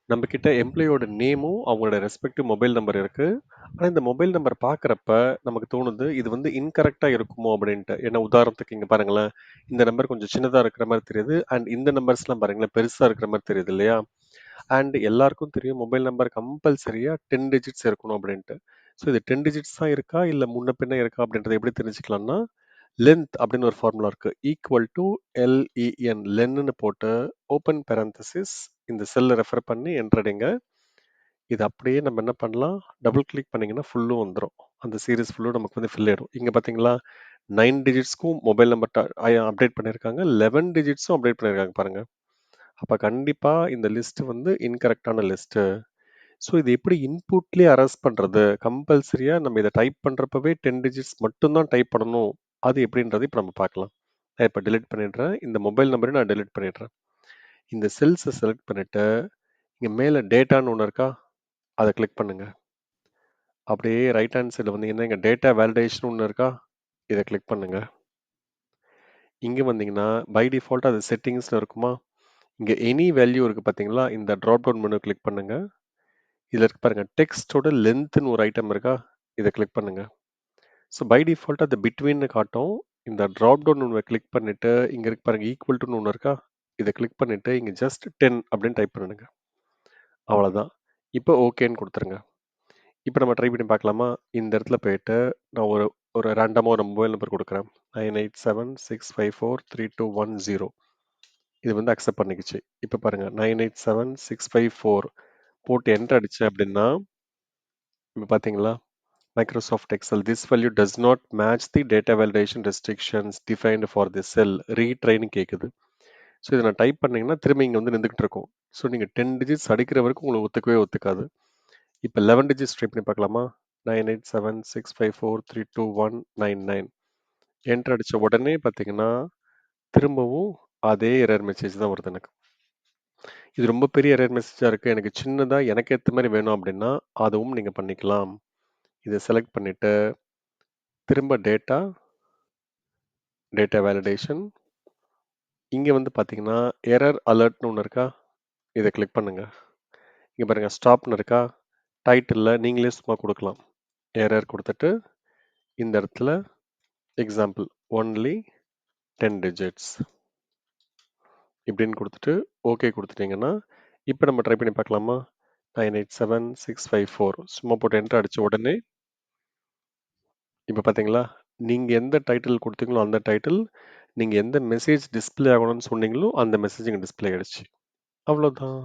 நம்ம கிட்ட எம்ப்ளாயியோட நேமும், அவங்களோட ரெஸ்பெக்டிவ் மொபைல் நம்பர் இருக்கு. ஆனா, இந்த மொபைல் நம்பர் பார்க்குறப்ப நமக்கு தோணுது, இது வந்து இன்கரெக்ட்டா இருக்குமோ அப்படின்ட்டு. ஏன்னா உதாரணத்துக்கு இங்க பாருங்களேன், இந்த நம்பர் கொஞ்சம் சின்னதா இருக்கிற மாரி தெரியுது. அண்ட் இந்த நம்பர்ஸ்லாம் பாருங்களேன், பெருசா இருக்கிற மாரி தெரியுது இல்லையா? அண்ட் எல்லாருக்கும் தெரியும் மொபைல் நம்பர் கம்பல்சரியா 10 டிஜிட்ஸ் இருக்கணும் அப்படின்ட்டு. ஸோ இது 10 டிஜிட்ஸ் தான் இருக்கா? இல்ல முன்ன பின்ன இருக்கா? அப்படின்றத எப்படி தெரிஞ்சுக்கலாம்னா, லென்த் அப்படின்னு ஒரு ஃபார்முலா இருக்கு. ஈக்குவல் டூ LEN லென்னு போட்டு ஓப்பன் பேரந்தசிஸ் இந்த செல்ல ரெஃபர் பண்ணி என்டர் அடிங்க. இது அப்படியே நம்ம என்ன பண்ணலாம், டபுள் கிளிக் பண்ணீங்கன்னா ஃபுல்லும் வந்துரும். அந்த சீரிஸ் ஃபுல்லும் நமக்கு வந்து ஃபில் ஆயிடும். இங்க பார்த்தீங்களா 9 டிஜிட்ஸ்க்கும் மொபைல் நம்பர் அப்டேட் பண்ணியிருக்காங்க. 11 டிஜிட்ஸும் அப்டேட் பண்ணியிருக்காங்க பாருங்க. அப்ப கண்டிப்பா இந்த லிஸ்ட் வந்து இன்கரெக்ட்டான லிஸ்ட்டு. ஸோ இது எப்படி இன்புட்லயே அரெஸ்ட் பண்றது? கம்பல்சரியா நம்ம இத டைப் பண்றப்பவே 10 டிஜிட்ஸ் மட்டும் தான் டைப் பண்ணணும். அது எப்படின்றத இப்ப நம்ம பார்க்கலாம். நான் இப்ப டெலீட் பண்ணிடுறேன். இந்த மொபைல் நம்பரையும் நான் டெலீட் பண்ணிடுறேன். இந்த செல்ஸ செலக்ட் பண்ணிட்டு, இங்க மேல டேட்டான்னு ஒண்ணு இருக்கா? அத கிளிக் பண்ணுங்க. அப்படியே ரைட் ஹேண்ட் சைடுல வந்தீங்கன்னா, இங்க டேட்டா வேலிடேஷன் ஒண்ணு இருக்கா? இத கிளிக் பண்ணுங்க. இங்க வந்தீங்கன்னா, பை டிஃபால்ட்டா அது செட்டிங்ஸ்ல இருக்குமா? இங்க எனி வேல்யூ இருக்கு பார்த்தீங்களா? இந்த ட்ராப் டவுன் மெனு கிளிக் பண்ணுங்க. இதுல இருக்கு பாருங்க டெக்ஸ்ட்டோட லென்த்ன்னு ஒரு ஐட்டம் இருக்கா? இத கிளிக் பண்ணுங்க. ஸோ பை டிஃபால்ட்டா அது பிட்வீன்னு காட்டும். இந்த ட்ராப் டவுன் ஒண்ண கிளிக் பண்ணிட்டு, இங்க இருக்கு பாருங்க ஈக்குவல் டூன்னு ஒண்ணு இருக்கா? இத கிளிக் பண்ணிட்டு, இங்க ஜஸ்ட் 10 அப்படின்னு டைப் பண்ணுங்க. அவ்வளோதான். இப்போ ஓகேன்னு குடுத்துருங்க. இப்ப நம்ம ட்ரை பண்ணி பார்க்கலாமா? இந்த இடத்துல போயிட்டு, நான் ஒரு ஒரு ரேண்டமா ஒரு மொபைல் நம்பர் குடுக்குறேன். 9876543210. இது வந்து அக்செப்ட் பண்ணிக்கிச்சு. இப்ப பாருங்க 987654 போட்டு என்டர் அடிச்சேன் அப்படின்னா, இப்ப பார்த்தீங்களா? Microsoft Excel this value does not match the data validation restrictions defined for this cell ரீட்ரைன்னு கேட்குது. ஸோ இதை நான் டைப் பண்ணீங்கன்னா திரும்பி இங்கே வந்து நின்றுக்கிட்டு இருக்கும். ஸோ நீங்கள் 10 டிஜிட்ஸ் அடிக்கிற வரைக்கும் உங்களுக்கு ஒத்துக்கவே ஒத்துக்காது. இப்போ 11 டிஜிட்ஸ் ட்ரை பண்ணி பார்க்கலாமா? 987654321199 என்டர் அடித்த உடனே பார்த்தீங்கன்னா திரும்பவும் அதே எரர் மெசேஜ் தான் வருது எனக்கு. இது ரொம்ப பெரிய எரர் மெசேஜாக இருக்குது, எனக்கு சின்னதாக எனக்கு ஏற்ற மாதிரி வேணும் அப்படின்னா அதுவும் நீங்கள் பண்ணிக்கலாம். இதை செலக்ட் பண்ணிவிட்டு திரும்ப டேட்டா வேலிடேஷன் இங்கே வந்து பார்த்தீங்கன்னா எரர் அலர்ட்னு ஒன்று இருக்கா? இதை கிளிக் பண்ணுங்க. இங்கே பாருங்க ஸ்டாப்னு இருக்கா? டைட்டிலில் நீங்களே சும்மா கொடுக்கலாம். எரர் கொடுத்துட்டு இந்த இடத்துல எக்ஸாம்பிள் ஒன்லி 10 டிஜிட்ஸ் இப்படின்னு கொடுத்துட்டு ஓகே கொடுத்துட்டீங்கன்னா இப்போ நம்ம ட்ரை பண்ணி பார்க்கலாமா? 987654 சும்மா போட்டு என்டர் அடிச்ச உடனே இப்போ பார்த்தீங்களா, நீங்கள் எந்த டைட்டில் கொடுத்தீங்களோ அந்த டைட்டில், நீங்கள் எந்த மெசேஜ் டிஸ்ப்ளே ஆகணும்னு சொன்னீங்களோ அந்த மெசேஜ் இங்கே டிஸ்ப்ளே ஆயிடுச்சு. அவ்வளோதான்.